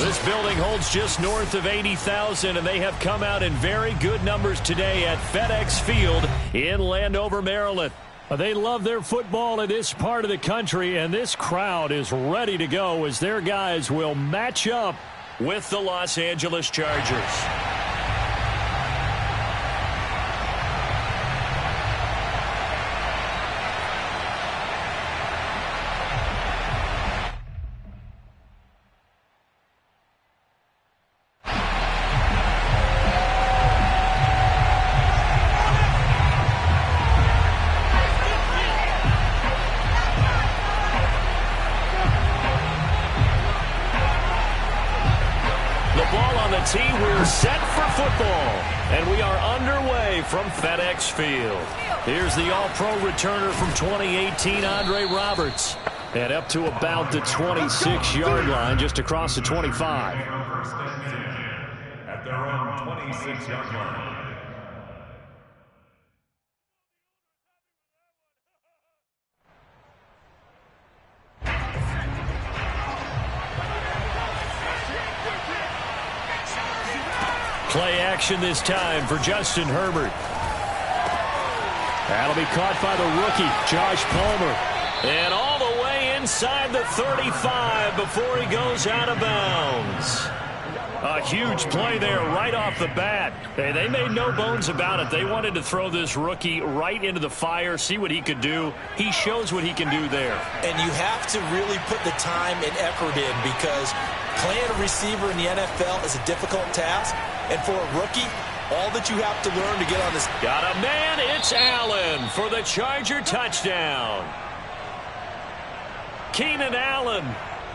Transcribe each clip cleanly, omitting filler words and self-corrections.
This building holds just north of 80,000, and they have come out in very good numbers today at FedEx Field in Landover, Maryland. They love their football in this part of the country, and this crowd is ready to go as their guys will match up with the Los Angeles Chargers. We're set for football, and we are underway from FedEx Field. Here's the All-Pro returner from 2018, Andre Roberts, and up to about the 26-yard line, just across the 25. At their own 26-yard line. Play action this time for Justin Herbert. That'll be caught by the rookie, Josh Palmer. And all the way inside the 35 before he goes out of bounds. A huge play there right off the bat. Hey, they made no bones about it. They wanted to throw this rookie right into the fire, see what he could do. He shows what he can do there. And you have to really put the time and effort in, because playing a receiver in the NFL is a difficult task. And for a rookie, all that you have to learn to get on this. Got a man, it's Allen for the Charger touchdown. Keenan Allen,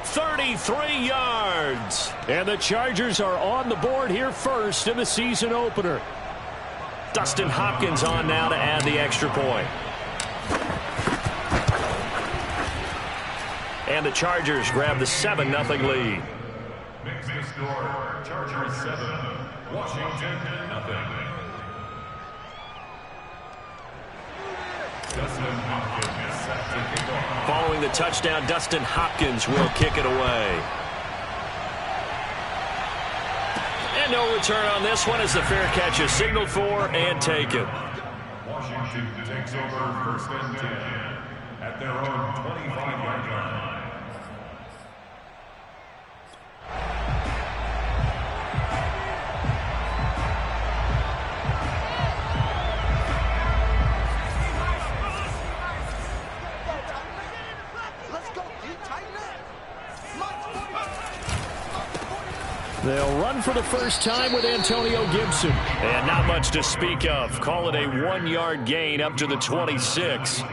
33 yards. And the Chargers are on the board here first in the season opener. Dustin Hopkins on now to add the extra point. And the Chargers grab the 7-0 lead. Makes the score Chargers 7, Washington 0. Dustin Hopkins set to kick off. Following the touchdown, Dustin Hopkins will kick it away. And no return on this one as the fair catch is signaled for and taken. Washington takes over first and 10 at their own 25-yard line. They'll run for the first time with Antonio Gibson. And not much to speak of. Call it a 1-yard gain up to the 26.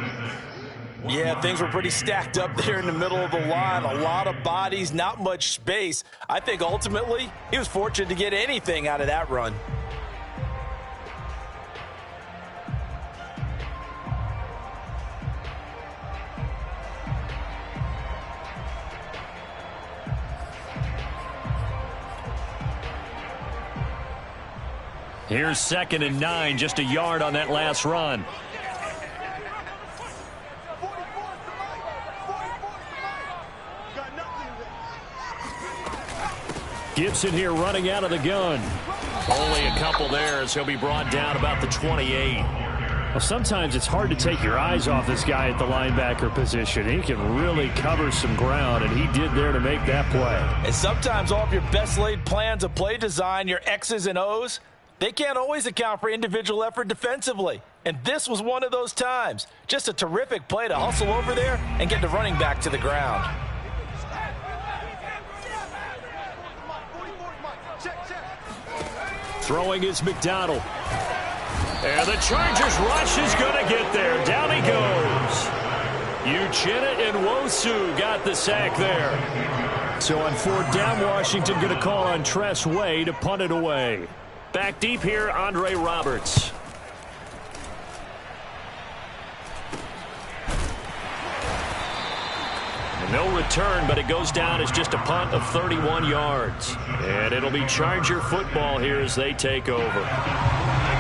Yeah, things were pretty stacked up there in the middle of the line. A lot of bodies, not much space. I think ultimately he was fortunate to get anything out of that run. Here's 2nd and 9, just a yard on that last run. Gibson here running out of the gun. Only a couple there as he'll be brought down about the 28. Well, sometimes it's hard to take your eyes off this guy at the linebacker position. He can really cover some ground, and he did there to make that play. And sometimes all of your best laid plans of play design, your X's and O's, they can't always account for individual effort defensively. And this was one of those times. Just a terrific play to hustle over there and get the running back to the ground. Throwing is McDonald. And the Chargers rush is going to get there. Down he goes. Uchenna and Nwosu got the sack there. So on 4th down, Washington going to call on Tress Way to punt it away. Back deep here, Andre Roberts. No return, but it goes down as just a punt of 31 yards. And it'll be Charger football here as they take over.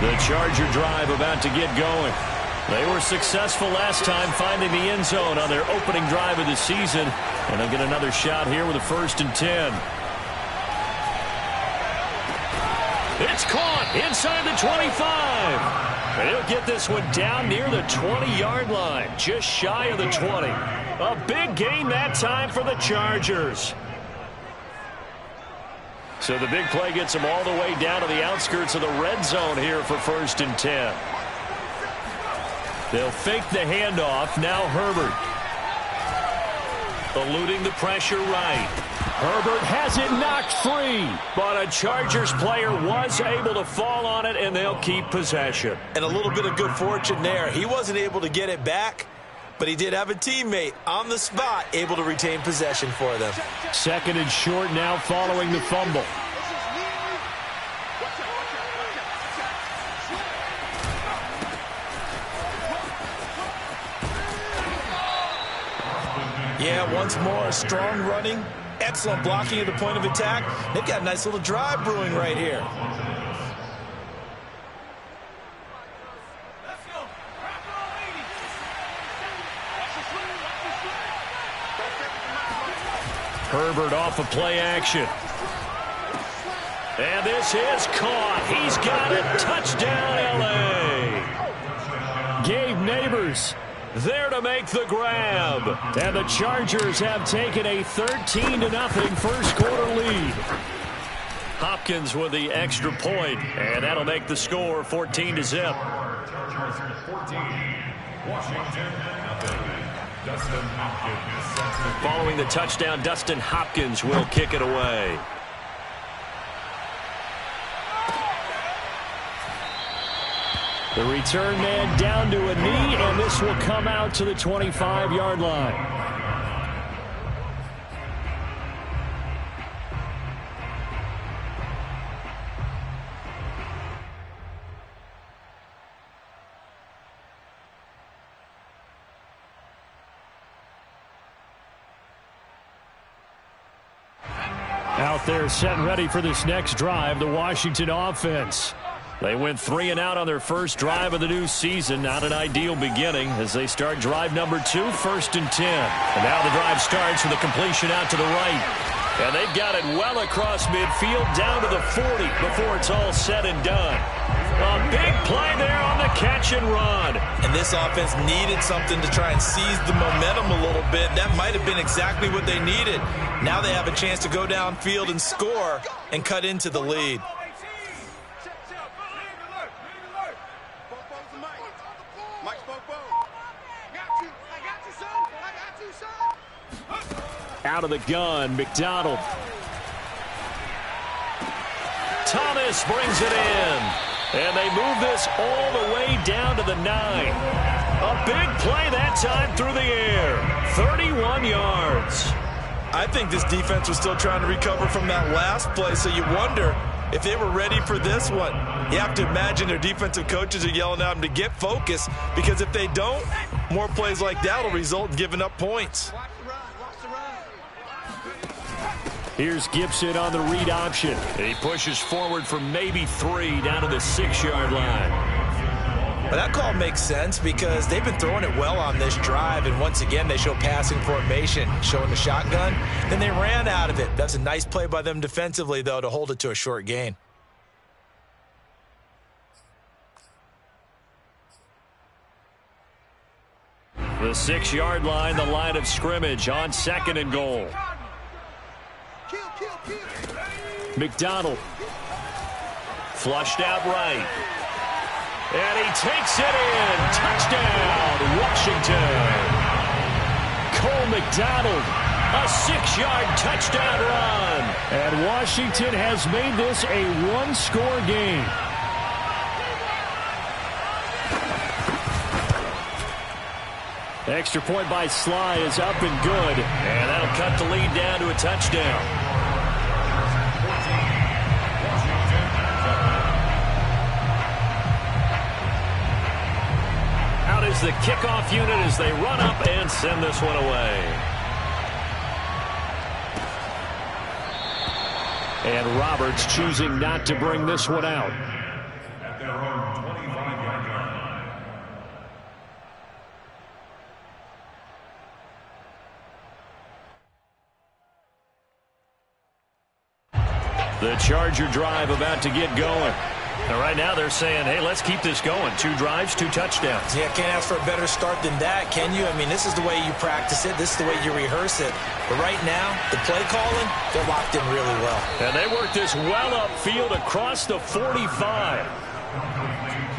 The Charger drive about to get going. They were successful last time finding the end zone on their opening drive of the season. And they'll get another shot here with a 1st and 10. It's caught inside the 25. And he'll get this one down near the 20-yard line, just shy of the 20. A big gain that time for the Chargers. So the big play gets them all the way down to the outskirts of the red zone here for 1st and 10. They'll fake the handoff. Now Herbert. Eluding the pressure right. Herbert has it knocked free. But a Chargers player was able to fall on it, and they'll keep possession. And a little bit of good fortune there. He wasn't able to get it back, but he did have a teammate on the spot able to retain possession for them. 2nd and short now following the fumble. Yeah, once more, strong running, excellent blocking at the point of attack. They've got a nice little drive brewing right here. Herbert off of play action. And this is caught. He's got it. Touchdown, L.A. Gabe Neighbors there to make the grab. And the Chargers have taken a 13-0 first quarter lead. Hopkins with the extra point, and that'll make the score 14-0. Chargers 14, Washington 0. Dustin Hopkins. Following the touchdown, Dustin Hopkins will kick it away. The return man down to a knee, and this will come out to the 25-yard line. Out there set and ready for this next drive, the Washington offense. They went 3 and out on their first drive of the new season. Not an ideal beginning as they start drive number 2, 1st and 10. And now the drive starts with a completion out to the right. And they've got it well across midfield down to the 40 before it's all said and done. A big play there on the catch and run. And this offense needed something to try and seize the momentum a little bit. That might have been exactly what they needed. Now they have a chance to go downfield and score and cut into the lead. Out of the gun, McDonald. Thomas brings it in. And they move this all the way down to the 9. A big play that time through the air. 31 yards. I think this defense was still trying to recover from that last play, so you wonder if they were ready for this one. You have to imagine their defensive coaches are yelling at them to get focused, because if they don't, more plays like that will result in giving up points. Here's Gibson on the read option. He pushes forward for maybe 3 down to the 6-yard line. But that call makes sense because they've been throwing it well on this drive, and once again they show passing formation, showing the shotgun. Then they ran out of it. That's a nice play by them defensively, though, to hold it to a short gain. The 6-yard line, the line of scrimmage on 2nd and goal. McDonald. Flushed out right. And he takes it in. Touchdown, Washington. Cole McDonald, a 6-yard touchdown run. And Washington has made this a 1-score game. Extra point by Sly is up and good. And that'll cut the lead down to a touchdown. Out is the kickoff unit as they run up and send this one away. And Roberts choosing not to bring this one out. At their own 25-yard line. The Charger drive about to get going. And right now they're saying, hey, let's keep this going. 2 drives, 2 touchdowns. Yeah, can't ask for a better start than that, can you? I mean, this is the way you practice it. This is the way you rehearse it. But right now, the play calling, they're locked in really well. And they work this well upfield across the 45.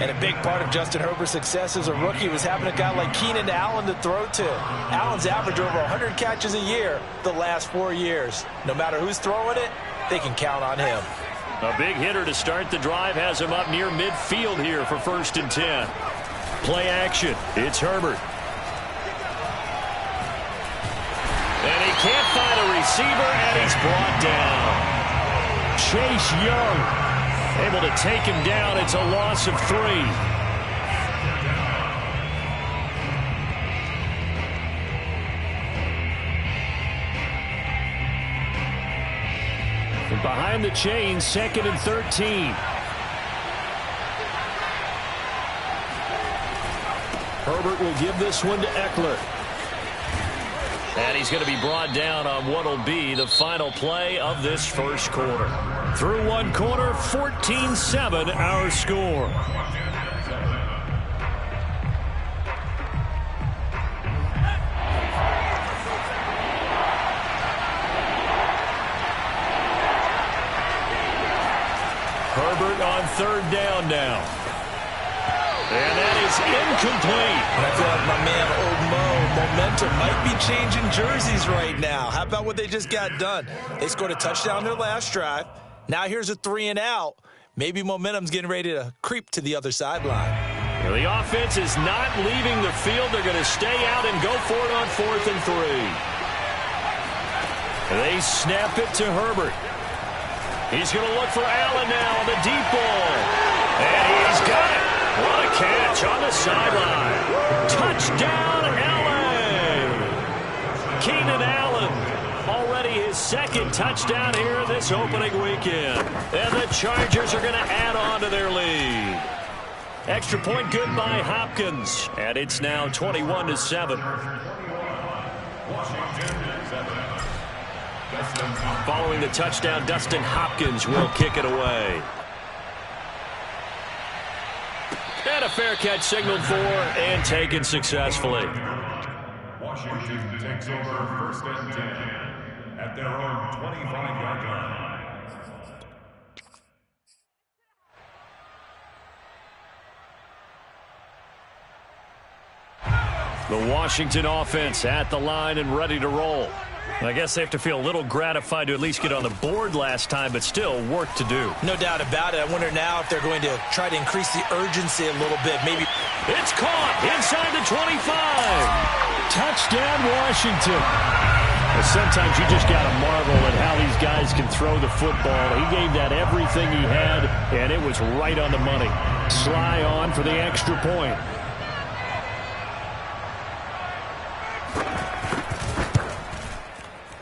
And a big part of Justin Herbert's success as a rookie was having a guy like Keenan Allen to throw to. Allen's averaged over 100 catches a year the last 4 years. No matter who's throwing it, they can count on him. A big hitter to start the drive has him up near midfield here for 1st and 10. Play action. It's Herbert. And he can't find a receiver, and he's brought down. Chase Young able to take him down. It's a loss of 3. And behind the chains, 2nd and 13. Herbert will give this one to Eckler. And he's going to be brought down on what will be the final play of this first quarter. Through 1 quarter, 14-7 our score. Herbert on 3rd down now. And that is incomplete. And I feel like my man, Old Mo, momentum might be changing jerseys right now. How about what they just got done? They scored a touchdown their last drive. Now here's a 3 and out. Maybe momentum's getting ready to creep to the other sideline. Well, the offense is not leaving the field. They're going to stay out and go for it on 4th and 3. They snap it to Herbert. He's going to look for Allen now on the deep ball. And he's got it. What a catch on the sideline. Touchdown, Allen. Keenan Allen, already his 2nd touchdown here this opening weekend. And the Chargers are going to add on to their lead. Extra point good by Hopkins. And it's now 21-7. Following the touchdown, Dustin Hopkins will kick it away. And a fair catch signaled for and taken successfully. Washington takes over 1st and 10 at their own 25-yard line. The Washington offense at the line and ready to roll. I guess they have to feel a little gratified to at least get on the board last time, but still work to do. No doubt about it. I wonder now if they're going to try to increase the urgency a little bit. Maybe it's caught inside the 25. Touchdown, Washington. Well, sometimes you just got to marvel at how these guys can throw the football. He gave that everything he had, and it was right on the money. Sly on for the extra point.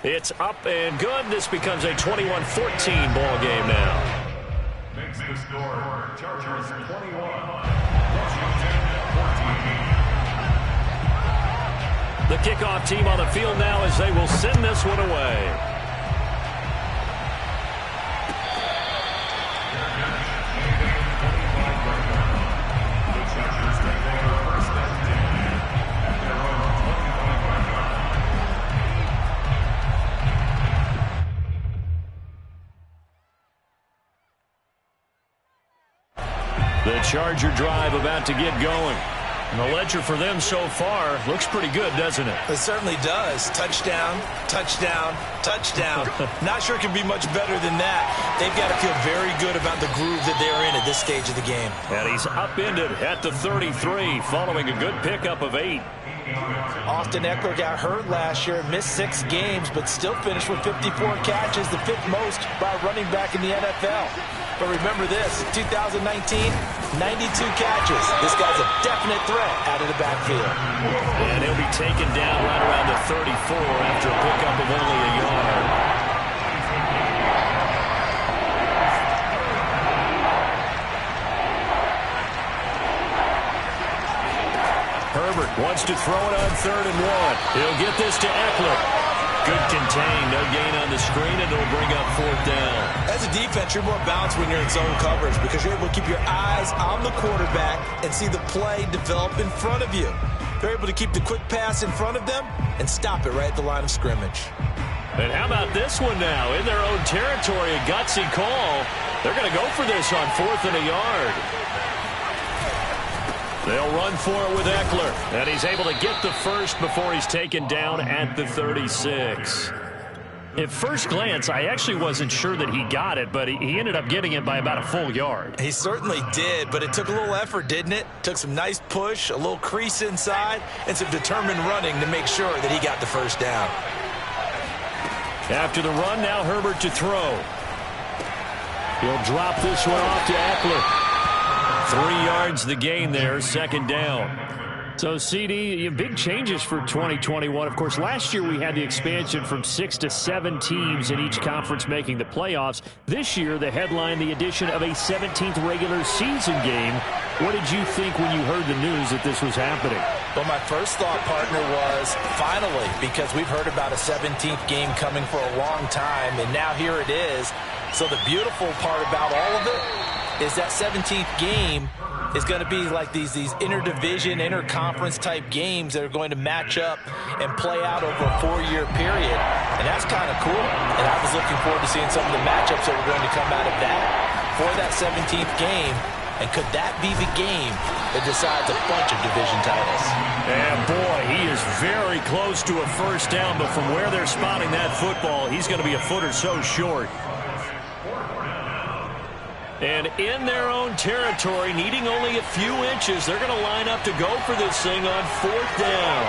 It's up and good. This becomes a 21-14 ball game now. Makes the score Chargers 21, Washington 14. The kickoff team on the field now as they will send this one away. The Charger drive about to get going. And the ledger for them so far looks pretty good, doesn't it? It certainly does. Touchdown, touchdown, touchdown. Not sure it can be much better than that. They've got to feel very good about the groove that they're in at this stage of the game. And he's upended at the 33 following a good pickup of 8. Austin Eckler got hurt last year, missed 6 games, but still finished with 54 catches, the 5th most by a running back in the NFL. But remember this, 2019, 92 catches. This guy's a definite threat out of the backfield. And he'll be taken down right around the 34 after a pickup of only a yard. Herbert wants to throw it on 3rd and 1. He'll get this to Eckler. Good contain. No gain on the screen, and it'll bring up fourth down. As a defense, you're more balanced when you're in zone coverage because you're able to keep your eyes on the quarterback and see the play develop in front of you. They're able to keep the quick pass in front of them and stop it right at the line of scrimmage. And how about this one now? In their own territory, a gutsy call. They're going to go for this on 4th and a yard. They'll run for it with Eckler. And he's able to get the first before he's taken down at the 36. At first glance, I actually wasn't sure that he got it, but he ended up getting it by about a full yard. He certainly did, but it took a little effort, didn't it? Took some nice push, a little crease inside, and some determined running to make sure that he got the first down. After the run, now Herbert to throw. He'll drop this one off to Eckler. 3 yards the gain there, second down. So, CD, big changes for 2021. Of course, last year we had the expansion from 6 to 7 teams in each conference making the playoffs. This year, the headline, the addition of a 17th regular season game. What did you think when you heard the news that this was happening? Well, my first thought, partner, was finally, because we've heard about a 17th game coming for a long time, and now here it is. So the beautiful part about all of it is that 17th game is going to be like these interdivision, interconference type games that are going to match up and play out over a 4-year period. And that's kind of cool. And I was looking forward to seeing some of the matchups that were going to come out of that for that 17th game. And could that be the game that decides a bunch of division titles? And boy, he is very close to a first down, but from where they're spotting that football, he's going to be a foot or so short. And in their own territory, needing only a few inches, they're going to line up to go for this thing on 4th down.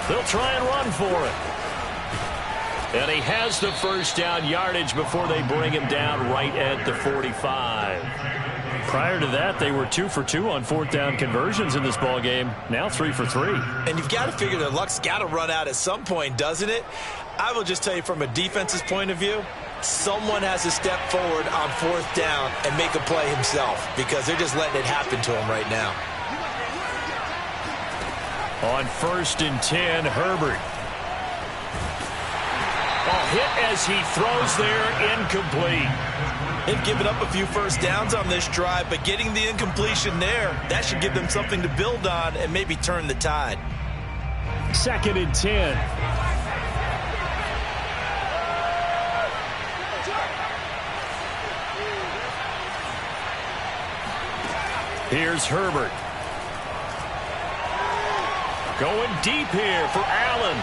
They'll try and run for it. And he has the first down yardage before they bring him down right at the 45. Prior to that, they were 2 for 2 on 4th down conversions in this ball game. Now 3 for 3. And you've got to figure their luck's got to run out at some point, doesn't it? I will just tell you from a defense's point of view, someone has to step forward on 4th down and make a play himself because they're just letting it happen to him right now. On 1st and 10, Herbert. Hit as he throws there, incomplete. They've given up a few first downs on this drive, but getting the incompletion there, that should give them something to build on and maybe turn the tide. 2nd and 10. Here's Herbert. Going deep here for Allen.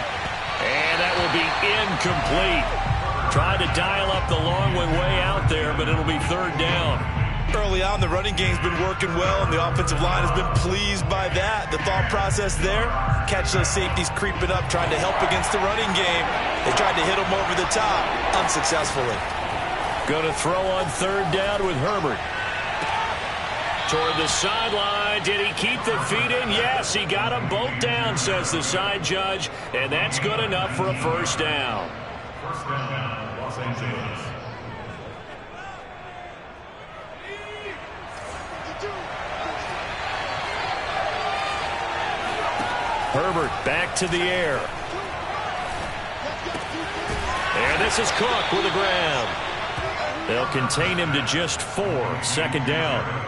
And that will be incomplete. Trying to dial up the long one way out there, but it'll be 3rd down. Early on, the running game's been working well, and the offensive line has been pleased by that. The thought process there, catch those safeties creeping up, trying to help against the running game. They tried to hit them over the top, unsuccessfully. Going to throw on 3rd down with Herbert. Toward the sideline. Did he keep the feet in? Yes, he got them both down, says the side judge. And that's good enough for a first down. First down, Los Angeles. Herbert back to the air. And this is Cook with the grab. They'll contain him to just 4. 2nd down.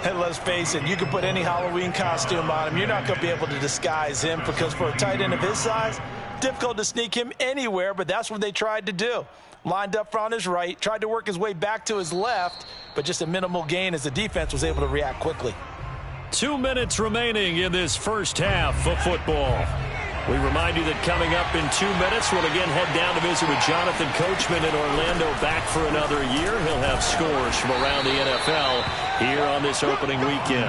And let's face it, you can put any Halloween costume on him. You're not going to be able to disguise him because for a tight end of his size, difficult to sneak him anywhere, but that's what they tried to do. Lined up on his right, tried to work his way back to his left, but just a minimal gain as the defense was able to react quickly. 2 minutes remaining in this first half of football. We remind you that coming up in 2 minutes, we'll again head down to visit with Jonathan Coachman in Orlando, back for another year. He'll have scores from around the NFL here on this opening weekend.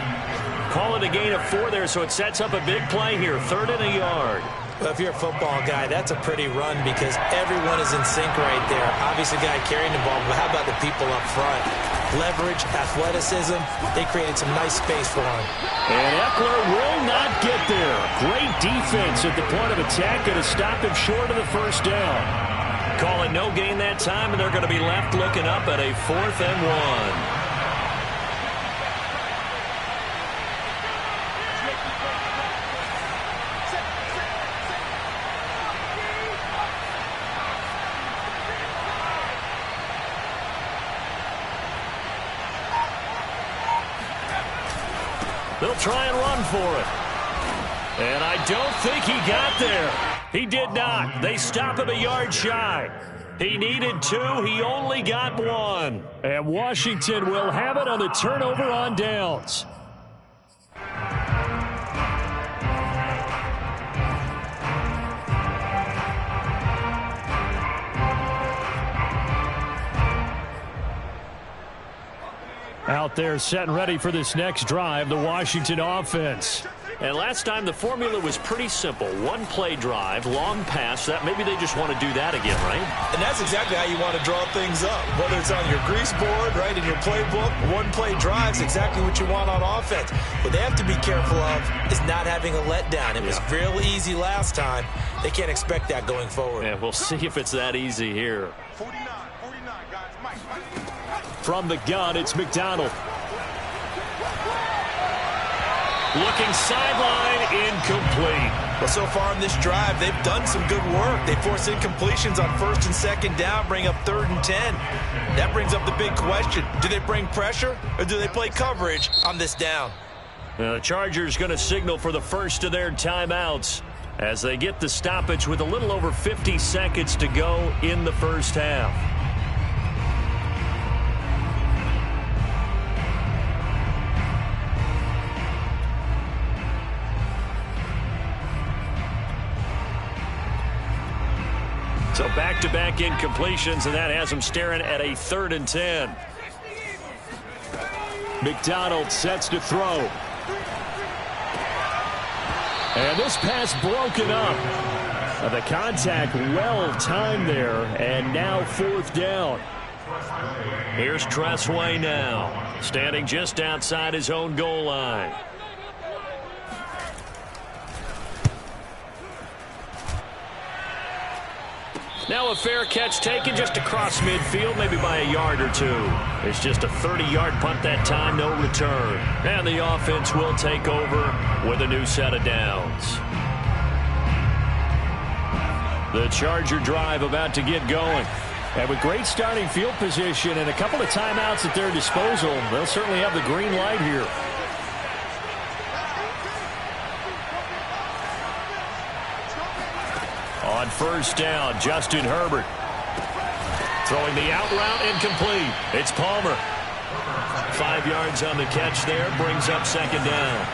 Call it a gain of 4 there, so it sets up a big play here. 3rd and a yard. Well, if you're a football guy, that's a pretty run because everyone is in sync right there. Obviously, the guy carrying the ball, but how about the people up front? Leverage, athleticism, they created some nice space for him. And Eckler will not get there. Great defense at the point of attack and has stopped him short of the first down. Call it no gain that time, and they're going to be left looking up at a 4th and 1. He'll try and run for it. And I don't think he got there. He did not. They stop him a yard shy. He needed 2. He only got 1. And Washington will have it on the turnover on downs. Out there set and ready for this next drive, the Washington offense. And last time the formula was pretty simple. 1-play drive, long pass. That maybe they just want to do that again, right? And that's exactly how you want to draw things up. Whether it's on your grease board, right, in your playbook, 1-play drives exactly what you want on offense. What they have to be careful of is not having a letdown. It was real easy last time. They can't expect that going forward. And we'll see if it's that easy here. 49, guys. Mike. From the gun, it's McDonald. Looking sideline, incomplete. Well, so far in this drive, they've done some good work. They force incompletions on 1st and 2nd down, bring up 3rd and 10. That brings up the big question. Do they bring pressure or do they play coverage on this down? Now, the Chargers going to signal for the first of their timeouts as they get the stoppage with a little over 50 seconds to go in the first half. So back-to-back incompletions, and that has them staring at a 3rd and 10. McDonald sets to throw. And this pass broken up. The contact well-timed there, and now 4th down. Here's Tressway now, standing just outside his own goal line. Now a fair catch taken just across midfield, maybe by a yard or 2. It's just a 30-yard punt that time, no return. And the offense will take over with a new set of downs. The Charger drive about to get going. And with great starting field position and a couple of timeouts at their disposal, they'll certainly have the green light here. On 1st down, Justin Herbert. Throwing the out route, incomplete. It's Palmer. 5 yards on the catch there, brings up 2nd down.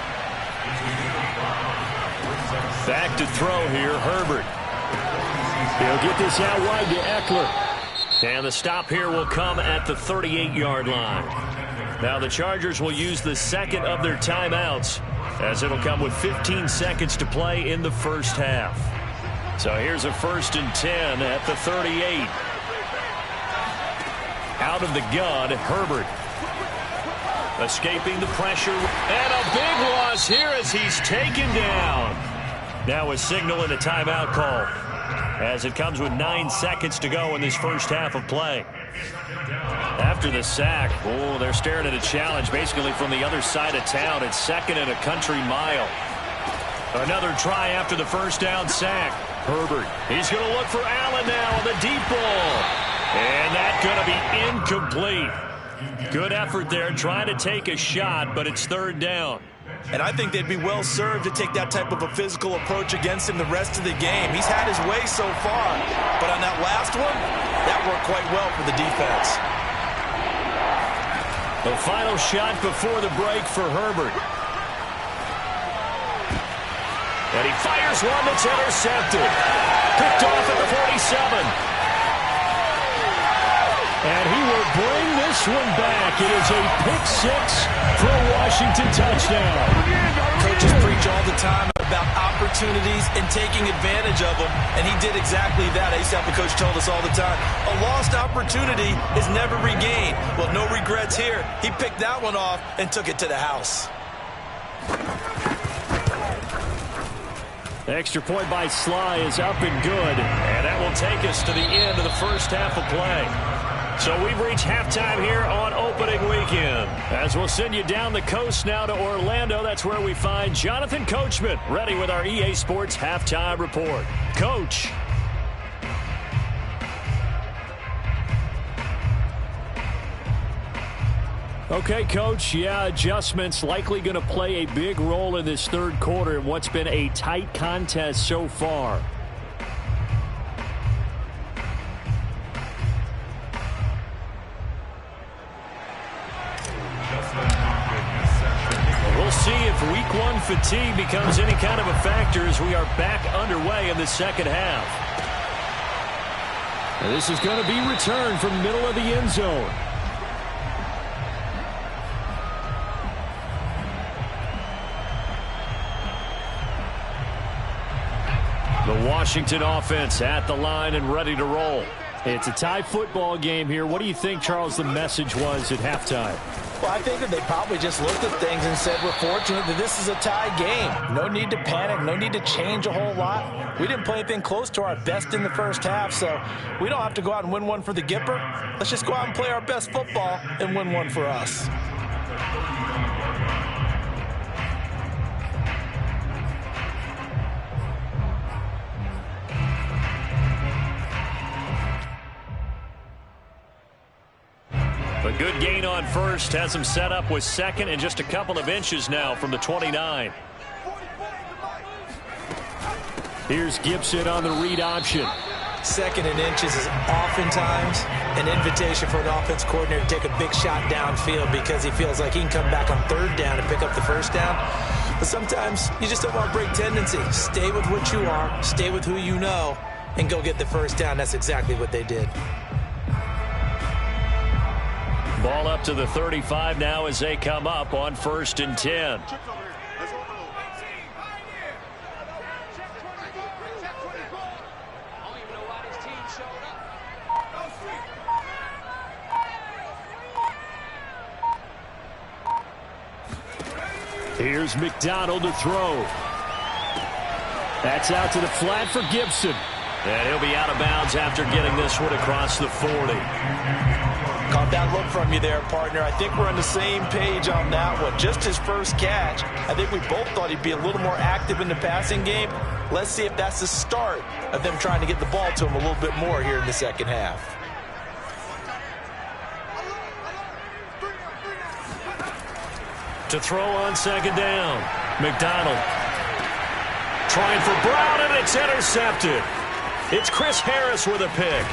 Back to throw here, Herbert. He'll get this out wide to Eckler. And the stop here will come at the 38-yard line. Now the Chargers will use the 2nd of their timeouts, as it'll come with 15 seconds to play in the first half. So here's a 1st and 10 at the 38. Out of the gun, Herbert. Escaping the pressure. And a big loss here as he's taken down. Now a signal and a timeout call, as it comes with 9 seconds to go in this first half of play. After the sack, they're staring at a challenge basically from the other side of town. It's 2nd and a country mile. Another try after the 1st down sack. Herbert, he's going to look for Allen now on the deep ball. And that's going to be incomplete. Good effort there trying to take a shot, but it's 3rd down. And I think they'd be well served to take that type of a physical approach against him the rest of the game. He's had his way so far, but on that last one, that worked quite well for the defense. The final shot before the break for Herbert. And he fires one that's intercepted. Picked off at the 47. And he will bring this one back. It is a pick-6 for a Washington touchdown. Coaches preach all the time about opportunities and taking advantage of them, and he did exactly that. I used to have the coach told us all the time, a lost opportunity is never regained. Well, no regrets here. He picked that one off and took it to the house. The extra point by Sly is up and good, and that will take us to the end of the first half of play. So we've reached halftime here on opening weekend. As we'll send you down the coast now to Orlando, that's where we find Jonathan Coachman ready with our EA Sports Halftime Report. Coach. Okay, Coach, yeah, adjustments likely going to play a big role in this third quarter in what's been a tight contest so far. We'll see if week one fatigue becomes any kind of a factor as we are back underway in the second half. And this is going to be returned from middle of the end zone. The Washington offense at the line and ready to roll. It's a tie football game here. What do you think, Charles, the message was at halftime? Well, I think that they probably just looked at things and said, we're fortunate that this is a tie game. No need to panic. No need to change a whole lot. We didn't play anything close to our best in the first half, so we don't have to go out and win one for the Gipper. Let's just go out and play our best football and win one for us. A good gain on first has him set up with second and just a couple of inches now from the 29. Here's Gibson on the read option. Second and inches is oftentimes an invitation for an offense coordinator to take a big shot downfield because he feels like he can come back on third down and pick up the first down. But sometimes you just don't want to break tendency. Stay with what you are, stay with who you know, and go get the first down. That's exactly what they did. Ball up to the 35 now as they come up on 1st and 10. Here's McDonald to throw. That's out to the flat for Gibson. And he'll be out of bounds after getting this one across the 40. Caught that look from you there, partner. I think we're on the same page on that one. Just his first catch. I think we both thought he'd be a little more active in the passing game. Let's see if that's the start of them trying to get the ball to him a little bit more here in the second half. To throw on second down. McDonald trying for Brown, and it's intercepted. It's Chris Harris with a pick.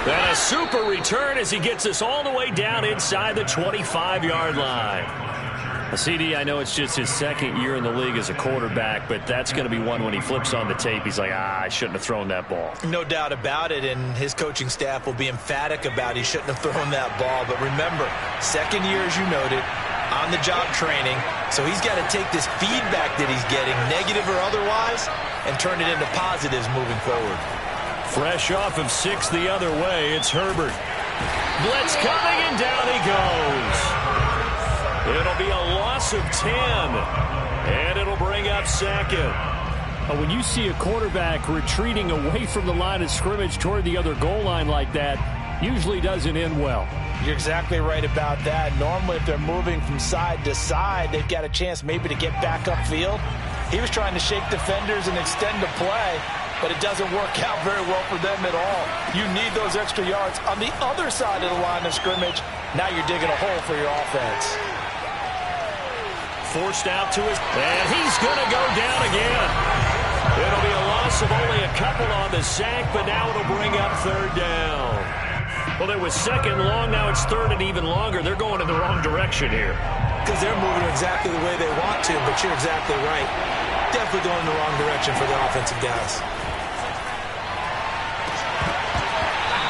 And a super return as he gets us all the way down inside the 25-yard line. CD, I know it's just his second year in the league as a quarterback, but that's going to be one when he flips on the tape. He's like, I shouldn't have thrown that ball. No doubt about it, and his coaching staff will be emphatic about he shouldn't have thrown that ball. But remember, second year, as you noted, on-the-job training. So he's got to take this feedback that he's getting, negative or otherwise, and turn it into positives moving forward. Fresh off of 6 the other way, it's Herbert. Blitz coming, and down he goes. It'll be a loss of 10, and it'll bring up second. When you see a quarterback retreating away from the line of scrimmage toward the other goal line like that, usually doesn't end well. You're exactly right about that. Normally, if they're moving from side to side, they've got a chance maybe to get back upfield. He was trying to shake defenders and extend the play, but it doesn't work out very well for them at all. You need those extra yards on the other side of the line of scrimmage. Now you're digging a hole for your offense. Forced out to his, and he's going to go down again. It'll be a loss of only a couple on the sack, but now it'll bring up third down. Well, it was second long, now it's third and even longer. They're going in the wrong direction here. Because they're moving exactly the way they want to, but you're exactly right. Definitely going in the wrong direction for the offensive guys.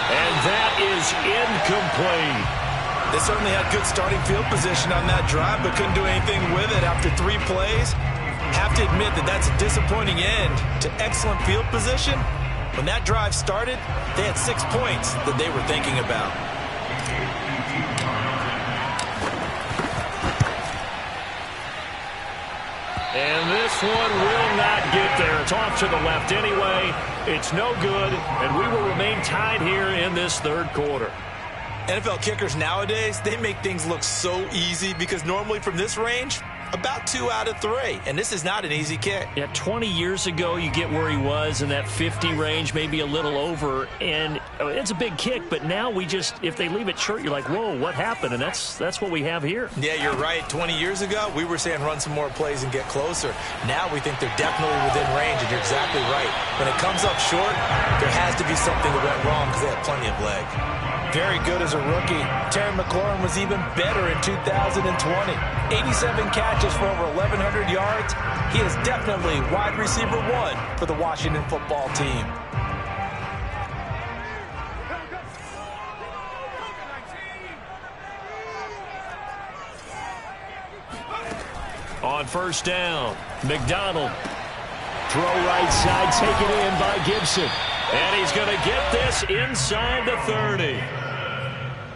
And that is incomplete. They certainly had good starting field position on that drive, but couldn't do anything with it after 3 plays. Have to admit that that's a disappointing end to excellent field position. When that drive started, they had 6 points that they were thinking about. And this one will not get there. It's off to the left anyway. It's no good, and we will remain tied here in this third quarter. NFL kickers nowadays, they make things look so easy because normally from this range, About 2 out of 3, and this is not an easy kick. Yeah, 20 years ago, you get where he was in that 50 range, maybe a little over, and it's a big kick, but now if they leave it short, you're like, whoa, what happened? And that's what we have here. Yeah, you're right. 20 years ago, we were saying run some more plays and get closer. Now we think they're definitely within range, and you're exactly right. When it comes up short, there has to be something that went wrong because they had plenty of leg. Very good as a rookie. Terry McLaurin was even better in 2020. 87 catches for over 1,100 yards. He is definitely wide receiver 1 for the Washington football team. On first down, McDonald. Throw right side, taken in by Gibson. And he's going to get this inside the 30.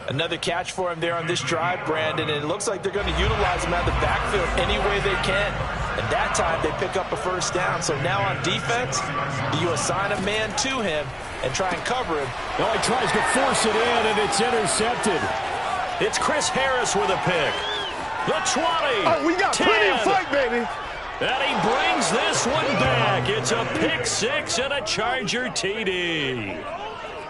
Another catch for him there on this drive, Brandon, and it looks like they're going to utilize him out of the backfield any way they can. And that time they pick up a first down. So now on defense, do you assign a man to him and try and cover him? Well, he tries to force it in, and it's intercepted. It's Chris Harris with a pick. The 20. Oh, we got 10. plenty of fight, baby. And he brings this one back. It's a pick 6 and a Charger TD.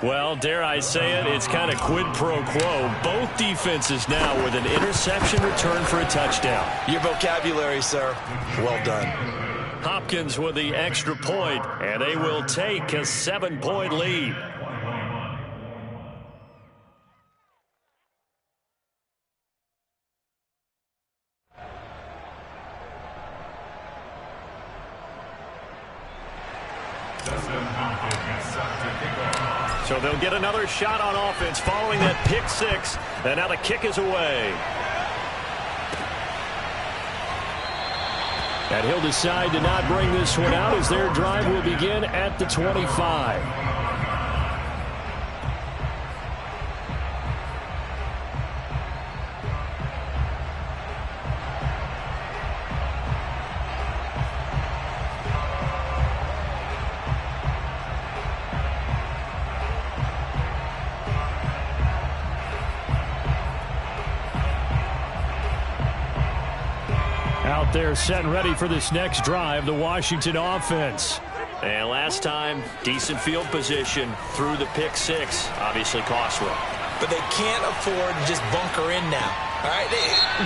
Well, dare I say it, it's kind of quid pro quo. Both defenses now with an interception return for a touchdown. Your vocabulary, sir. Well done. Hopkins with the extra point, and they will take a 7-point lead. So they'll get another shot on offense following that pick 6. And now the kick is away. And he'll decide to not bring this one out as their drive will begin at the 25. They're set and ready for this next drive, the Washington offense. And last time, decent field position through the pick 6, obviously costly. But they can't afford to just bunker in now. All right,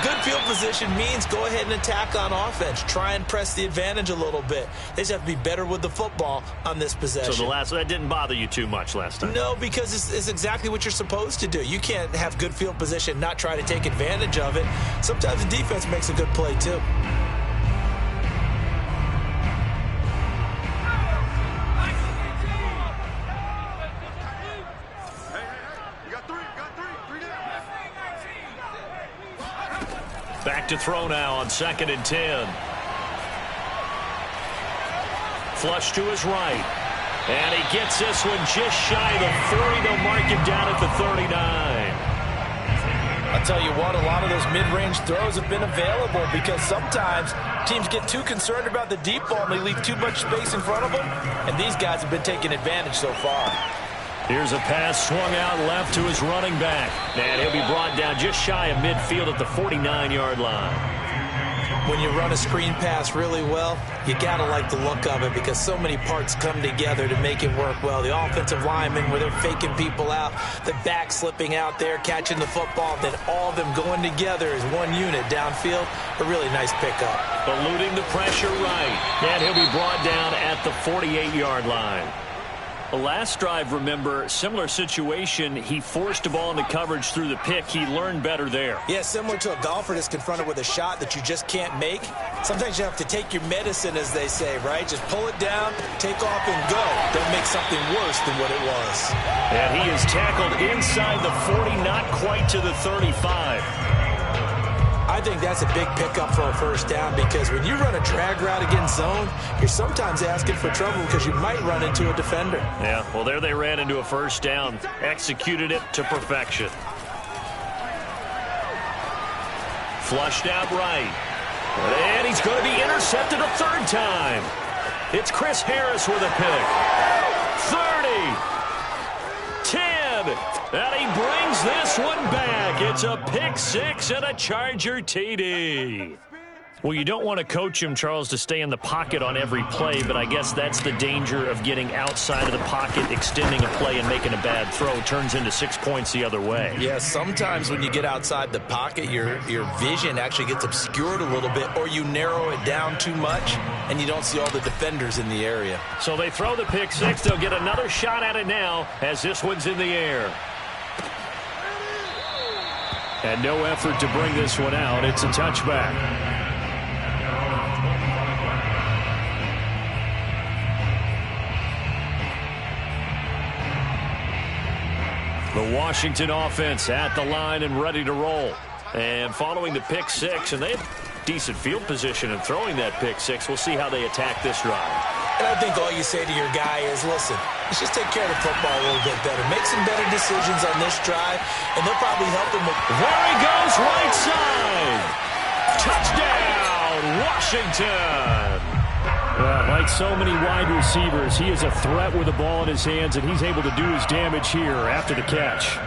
good field position means go ahead and attack on offense. Try and press the advantage a little bit. They just have to be better with the football on this possession. So that didn't bother you too much last time? No, because it's exactly what you're supposed to do. You can't have good field position and not try to take advantage of it. Sometimes the defense makes a good play, too. Back to throw now on 2nd and 10. Flush to his right. And he gets this one just shy of the 40. They'll mark him down at the 39. I'll tell you what, a lot of those mid-range throws have been available because sometimes teams get too concerned about the deep ball and they leave too much space in front of them. And these guys have been taking advantage so far. Here's a pass swung out left to his running back. And he'll be brought down just shy of midfield at the 49-yard line. When you run a screen pass really well, you got to like the look of it because so many parts come together to make it work well. The offensive linemen, where they're faking people out, the back slipping out there, catching the football, then all of them going together as one unit downfield. A really nice pickup. Eluding the pressure right. And he'll be brought down at the 48-yard line. The last drive, remember, similar situation. He forced a ball into coverage through the pick. He learned better there. Yeah, similar to a golfer that's confronted with a shot that you just can't make. Sometimes you have to take your medicine, as they say, right? Just pull it down, take off, and go. Don't make something worse than what it was. And he is tackled inside the 40, not quite to the 35. I think that's a big pickup for a first down because when you run a drag route against zone, you're sometimes asking for trouble because you might run into a defender. Yeah, well, there they ran into a first down. Executed it to perfection. Flushed out right. And he's going to be intercepted a third time. It's Chris Harris with a pick. 30. 10. And he brings this one back. It's a pick 6 and a Charger TD. Well, you don't want to coach him, Charles, to stay in the pocket on every play, but I guess that's the danger of getting outside of the pocket, extending a play, and making a bad throw. Turns into 6 points the other way. Yeah, sometimes when you get outside the pocket, your vision actually gets obscured a little bit, or you narrow it down too much, and you don't see all the defenders in the area. So they throw the pick six. They'll get another shot at it now as this one's in the air. And no effort to bring this one out. It's a touchback. The Washington offense at the line and ready to roll. And following the pick six, and they have decent field position in throwing that pick six. We'll see how they attack this drive. And I think all you say to your guy is, listen, let's just take care of the football a little bit better. Make some better decisions on this drive, and they'll probably help him. There he goes, right side. Touchdown, Washington. Like so many wide receivers, he is a threat with the ball in his hands, and he's able to do his damage here after the catch.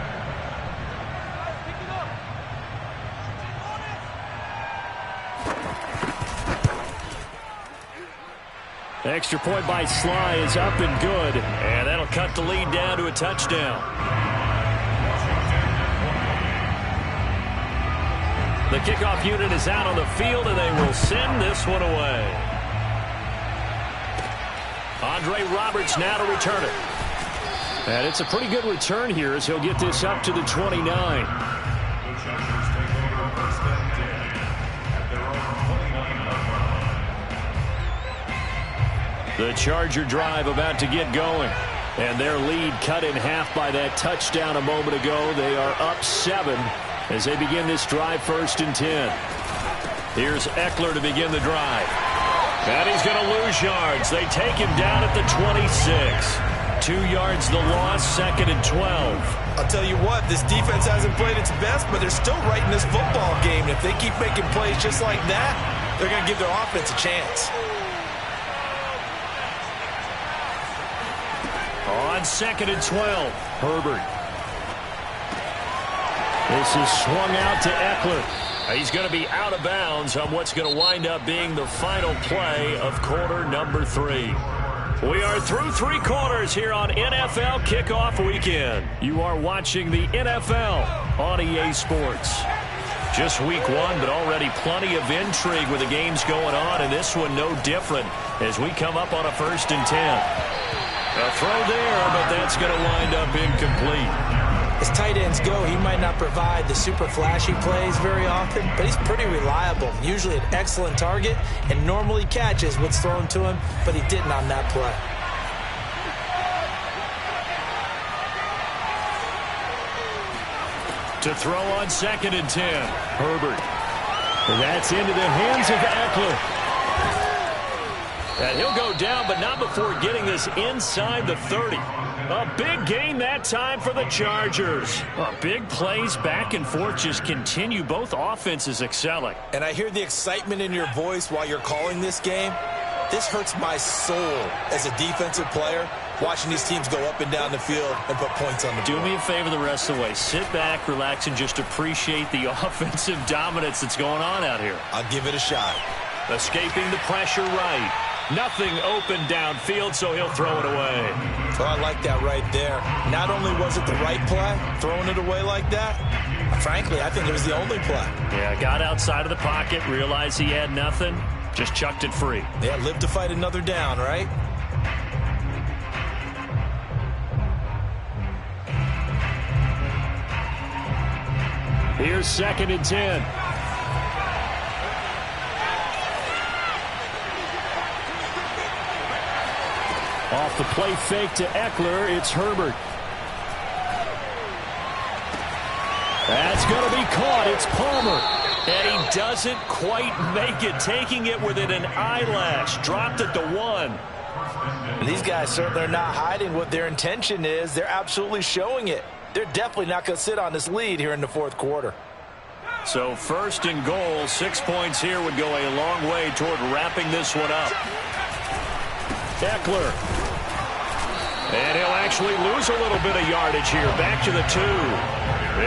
Extra point by Sly is up and good, and that'll cut the lead down to a touchdown. The kickoff unit is out on the field, and they will send this one away. Andre Roberts now to return it. And it's a pretty good return here as he'll get this up to the 29. The Charger drive about to get going. And their lead cut in half by that touchdown a moment ago. They are up 7 as they begin this drive 1st and 10. Here's Eckler to begin the drive. And he's going to lose yards. They take him down at the 26. 2 yards the loss, 2nd and 12. I'll tell you what, this defense hasn't played its best, but they're still right in this football game. And if they keep making plays just like that, they're going to give their offense a chance. On 2nd and 12, Herbert. This is swung out to Eckler. He's going to be out of bounds on what's going to wind up being the final play of quarter number 3. We are through 3 quarters here on NFL Kickoff Weekend. You are watching the NFL on EA Sports. Just week 1, but already plenty of intrigue with the games going on, and this one no different as we come up on a 1st and 10. A throw there, but that's going to wind up incomplete. As tight ends go, he might not provide the super flashy plays very often, but he's pretty reliable. Usually an excellent target and normally catches what's thrown to him, but he didn't on that play. To throw on 2nd and 10, Herbert. And that's into the hands of Eckler. And he'll go down, but not before getting this inside the 30. A big gain that time for the Chargers. Big plays back and forth just continue. Both offenses excelling. And I hear the excitement in your voice while you're calling this game. This hurts my soul as a defensive player, watching these teams go up and down the field and put points on the board. Do me a favor the rest of the way. Sit back, relax, and just appreciate the offensive dominance that's going on out here. I'll give it a shot. Escaping the pressure right. Nothing open downfield, so he'll throw it away. Oh, I like that right there. Not only was it the right play, throwing it away like that, frankly, I think it was the only play. Yeah, got outside of the pocket, realized he had nothing, just chucked it free. Yeah, live to fight another down, right? Here's 2nd and 10. Off the play fake to Eckler, it's Herbert. That's going to be caught. It's Palmer. And he doesn't quite make it, taking it within an eyelash. Dropped it to 1. And these guys certainly are not hiding what their intention is. They're absolutely showing it. They're definitely not going to sit on this lead here in the 4th quarter. So 1st and goal, 6 points here would go a long way toward wrapping this one up. Eckler. And he'll actually lose a little bit of yardage here. Back to the 2.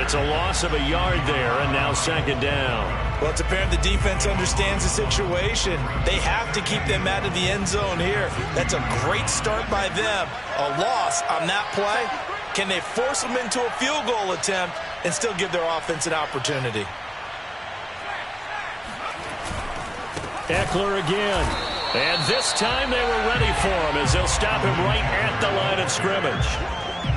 It's a loss of a yard there, and now second down. Well, it's apparent the defense understands the situation. They have to keep them out of the end zone here. That's a great start by them. A loss on that play. Can they force them into a field goal attempt and still give their offense an opportunity? Eckler again. And this time they were ready for him as they'll stop him right at the line of scrimmage.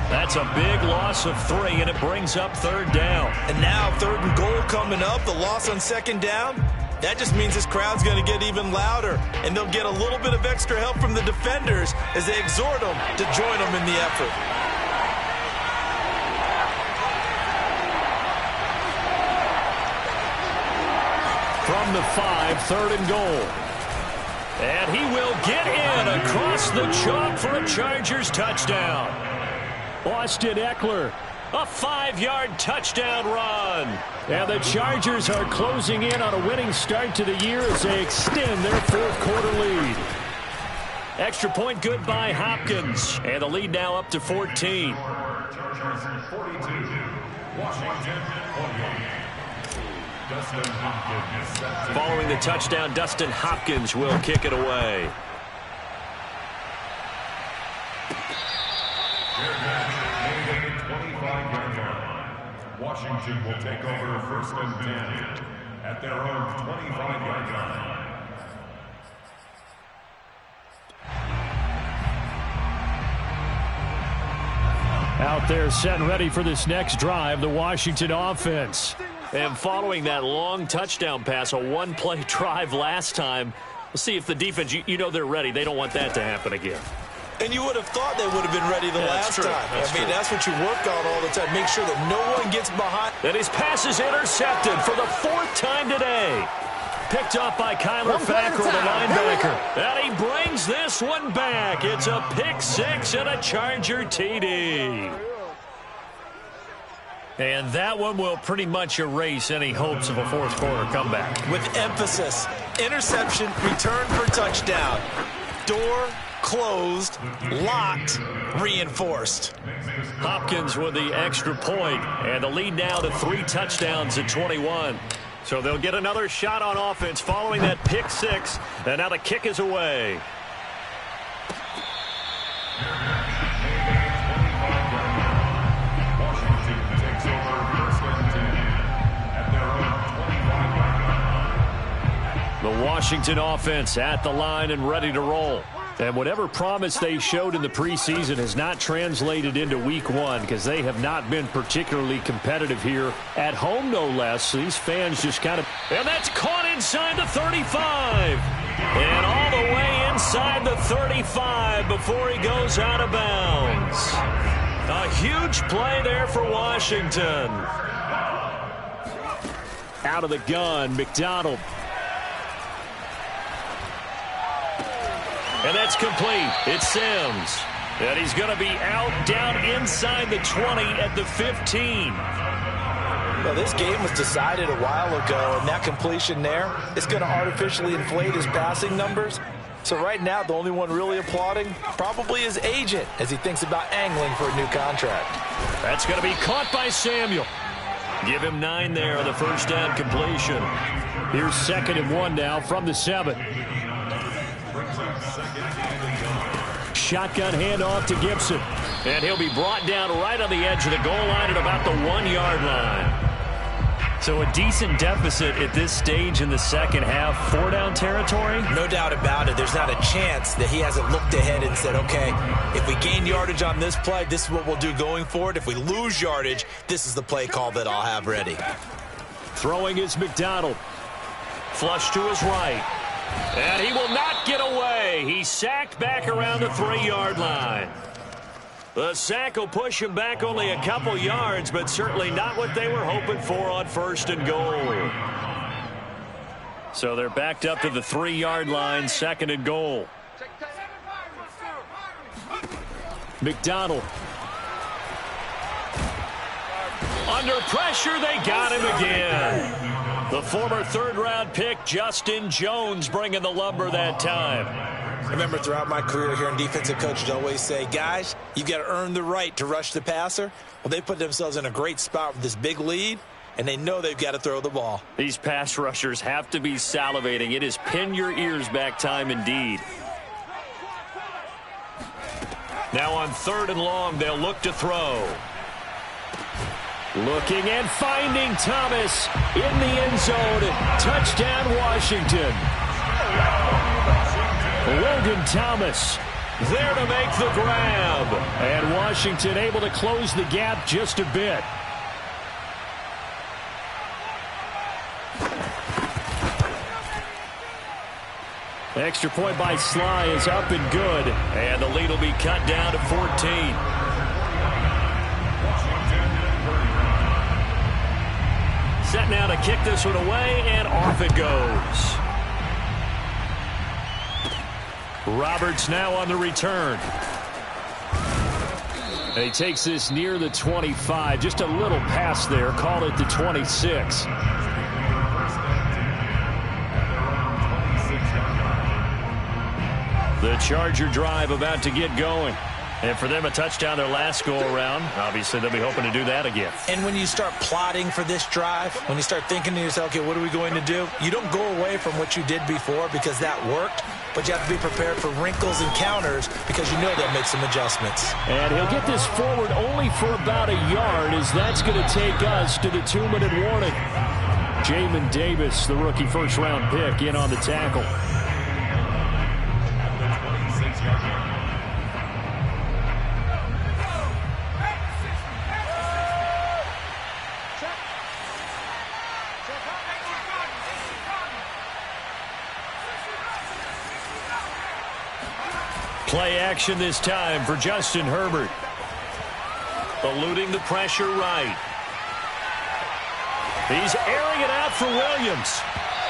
That's a big loss of 3, and it brings up third down. And now 3rd and goal coming up, the loss on second down. That just means this crowd's going to get even louder, and they'll get a little bit of extra help from the defenders as they exhort them to join them in the effort. From the 5, 3rd and goal. And he will get in across the chalk for a Chargers touchdown. Austin Eckler. A 5-yard touchdown run. And the Chargers are closing in on a winning start to the year as they extend their 4th quarter lead. Extra point good by Hopkins. And the lead now up to 14. Chargers 42, Washington 48. Dustin Hopkins set to Following the touchdown, Dustin Hopkins will kick it away. Washington will take over 1st and 10 at their own 25-yard line. Out there set and ready for this next drive, the Washington offense. And following that long touchdown pass, a one-play drive last time, we'll see if the defense, you know they're ready. They don't want that to happen again. And you would have thought they would have been ready the last time. That's what you work on all the time. Make sure that no one gets behind. And his pass is intercepted for the 4th time today. Picked off by Kyler Fackrell, the linebacker. And he brings this one back. It's a pick 6 and a Charger TD. And that one will pretty much erase any hopes of a 4th quarter comeback. With emphasis, interception, return for touchdown. Door closed, locked, reinforced. Hopkins with the extra point, and the lead now to 3 touchdowns at 21. So they'll get another shot on offense following that pick 6, and now the kick is away. Washington takes over 1st and 10 at their own 25-yard line. The Washington offense at the line and ready to roll. And whatever promise they showed in the preseason has not translated into week 1 because they have not been particularly competitive here at home, no less. So these fans just kind of... And that's caught inside the 35. And all the way inside the 35 before he goes out of bounds. A huge play there for Washington. Out of the gun, McDonald. And that's complete. It's Sims. And he's going to be out down inside the 20 at the 15. Well, this game was decided a while ago, and that completion there is going to artificially inflate his passing numbers. So right now, the only one really applauding probably his agent as he thinks about angling for a new contract. That's going to be caught by Samuel. Give him 9 there on the first down completion. Here's 2nd and 1 now from the 7. Shotgun handoff to Gibson. And he'll be brought down right on the edge of the goal line at about the 1-yard line. So a decent deficit at this stage in the second half. 4-down territory? No doubt about it. There's not a chance that he hasn't looked ahead and said, okay, if we gain yardage on this play, this is what we'll do going forward. If we lose yardage, this is the play call that I'll have ready. Throwing is McDonald. Flush to his right. And he will not get away. He's sacked back around the 3-yard line. The sack will push him back only a couple yards, but certainly not what they were hoping for on 1st and goal. So they're backed up to the 3-yard line, 2nd and goal. McDonald. Under pressure, they got him again. The former 3rd-round pick, Justin Jones, bringing the lumber that time. I remember throughout my career hearing defensive coaches always say, guys, you've got to earn the right to rush the passer. Well, they put themselves in a great spot with this big lead, and they know they've got to throw the ball. These pass rushers have to be salivating. It is pin your ears back time indeed. Now on 3rd and long, they'll look to throw. Looking and finding Thomas in the end zone. Touchdown, Washington. Logan Thomas there to make the grab. And Washington able to close the gap just a bit. Extra point by Sly is up and good. And the lead will be cut down to 14. Set now to kick this one away, and off it goes. Roberts now on the return. And he takes this near the 25. Just a little pass there. Call it the 26. The Charger drive about to get going. And for them, a touchdown their last go-around. Obviously, they'll be hoping to do that again. And when you start plotting for this drive, when you start thinking to yourself, okay, what are we going to do? You don't go away from what you did before because that worked, but you have to be prepared for wrinkles and counters because you know they'll make some adjustments. And he'll get this forward only for about a yard, as that's going to take us to the 2-minute warning. Jamin Davis, the rookie first-round pick, in on the tackle. Play action this time for Justin Herbert. Eluding the pressure right. He's airing it out for Williams.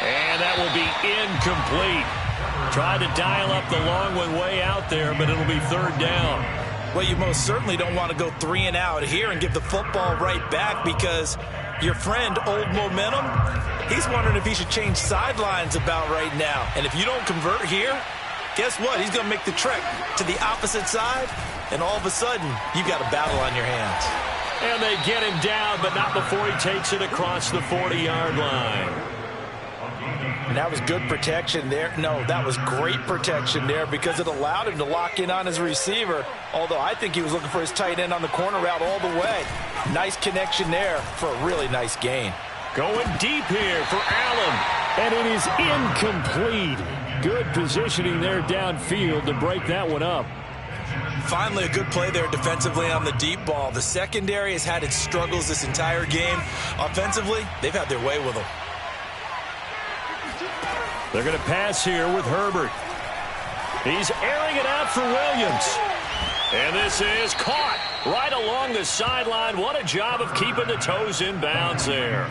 And that will be incomplete. Tried to dial up the long one way out there, but it'll be 3rd down. Well, you most certainly don't want to go 3 and out here and give the football right back because your friend, Old Momentum, he's wondering if he should change sidelines about right now. And if you don't convert here, guess what? He's going to make the trek to the opposite side, and all of a sudden, you've got a battle on your hands. And they get him down, but not before he takes it across the 40-yard line. And that was good protection there. No, that was great protection there because it allowed him to lock in on his receiver, although I think he was looking for his tight end on the corner route all the way. Nice connection there for a really nice gain. Going deep here for Allen, and it is incomplete. Good positioning there downfield to break that one up. Finally, a good play there defensively on the deep ball. The secondary has had its struggles this entire game. Offensively, they've had their way with them. They're going to pass here with Herbert. He's airing it out for Williams. And this is caught right along the sideline. What a job of keeping the toes in bounds there.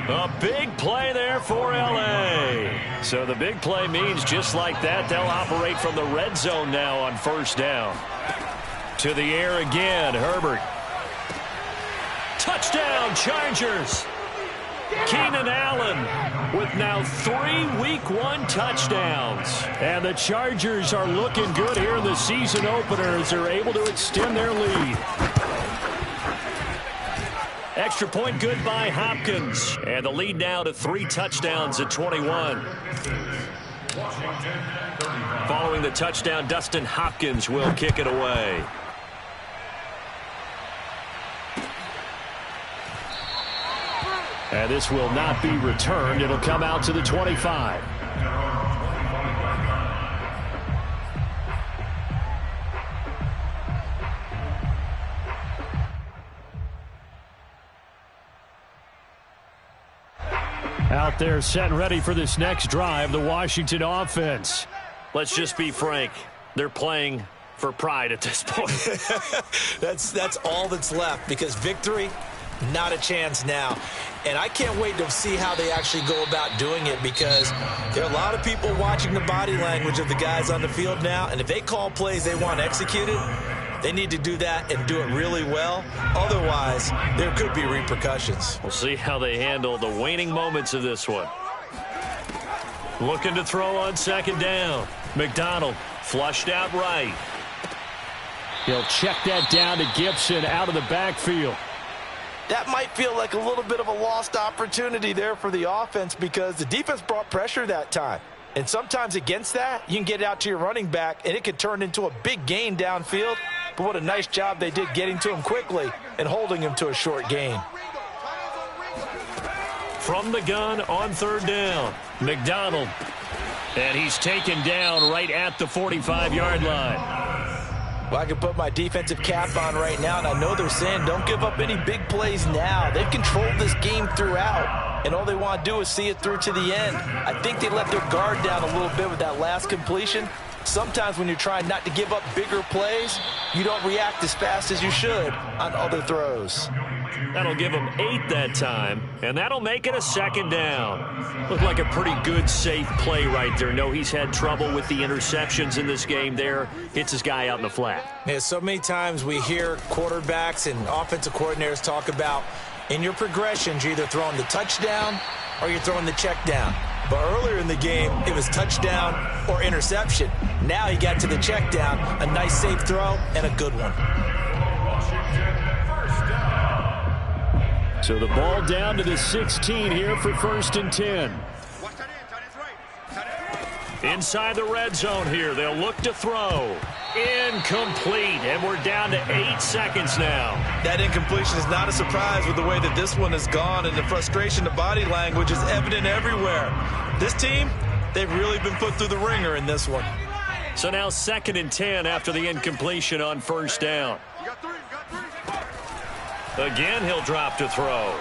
A big play there for L.A. So the big play means just like that, they'll operate from the red zone now on 1st down. To the air again, Herbert. Touchdown, Chargers. Keenan Allen with now 3 Week 1 touchdowns. And the Chargers are looking good here in the season opener as they're able to extend their lead. Extra point good by Hopkins. And the lead now to 3 touchdowns at 21. Following the touchdown, Dustin Hopkins will kick it away. And this will not be returned. It'll come out to the 25. Out there set and ready for this next drive, the Washington offense. Let's just be frank. They're playing for pride at this point. That's all that's left because victory, not a chance now. And I can't wait to see how they actually go about doing it because there are a lot of people watching the body language of the guys on the field now. And if they call plays they want executed, they need to do that and do it really well. Otherwise, there could be repercussions. We'll see how they handle the waning moments of this one. Looking to throw on 2nd down. McDonald flushed out right. He'll check that down to Gibson out of the backfield. That might feel like a little bit of a lost opportunity there for the offense because the defense brought pressure that time. And sometimes against that, you can get it out to your running back, and it could turn into a big gain downfield. But what a nice job they did getting to him quickly and holding him to a short gain. From the gun on third down, McDonald. And he's taken down right at the 45-yard line. Well, I can put my defensive cap on right now, and I know they're saying don't give up any big plays now. They've controlled this game throughout, and all they want to do is see it through to the end. I think they let their guard down a little bit with that last completion. Sometimes when you're trying not to give up bigger plays, you don't react as fast as you should on other throws. That'll give him 8 that time, and that'll make it a second down. Looked like a pretty good, safe play right there. No, he's had trouble with the interceptions in this game there. Hits his guy out in the flat. Yeah, so many times we hear quarterbacks and offensive coordinators talk about in your progressions, you're either throwing the touchdown or you're throwing the check down. But earlier in the game, it was touchdown or interception. Now he got to the check down, a nice safe throw, and a good one. So the ball down to the 16 here for 1st and 10. Inside the red zone here, they'll look to throw. Incomplete, and we're down to 8 seconds now. That incompletion is not a surprise with the way that this one has gone, and the frustration, the body language is evident everywhere. This team, they've really been put through the ringer in this one. So now 2nd and 10 after the incompletion on first down. Again, he'll drop to throw.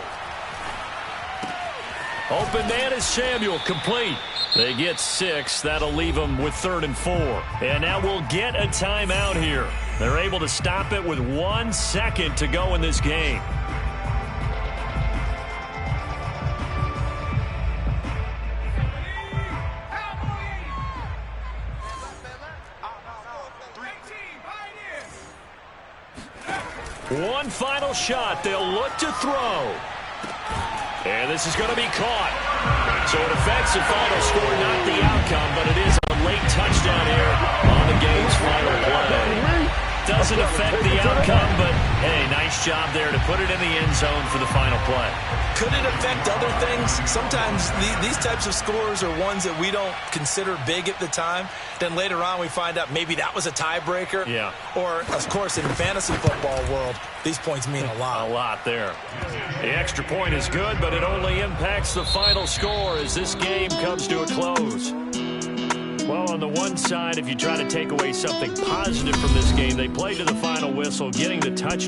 Open man is Samuel, complete. They get 6. That'll leave them with 3rd and 4. And now we'll get a timeout here. They're able to stop it with 1 second to go in this game. One final shot. They'll look to throw. And this is going to be caught. So it affects the final score, not the outcome, but it is a late touchdown here on the game's final play. Doesn't affect the outcome, but hey, nice job there to put it in the end zone for the final play. Could it affect other things? Sometimes these types of scores are ones that we don't consider big at the time. Then later on we find out maybe that was a tiebreaker. Yeah. Or, of course, in the fantasy football world, these points mean a lot. A lot there. The extra point is good, but it only impacts the final score as this game comes to a close. Well, on the one side, if you try to take away something positive from this game, they played to the final whistle, getting the touchdown.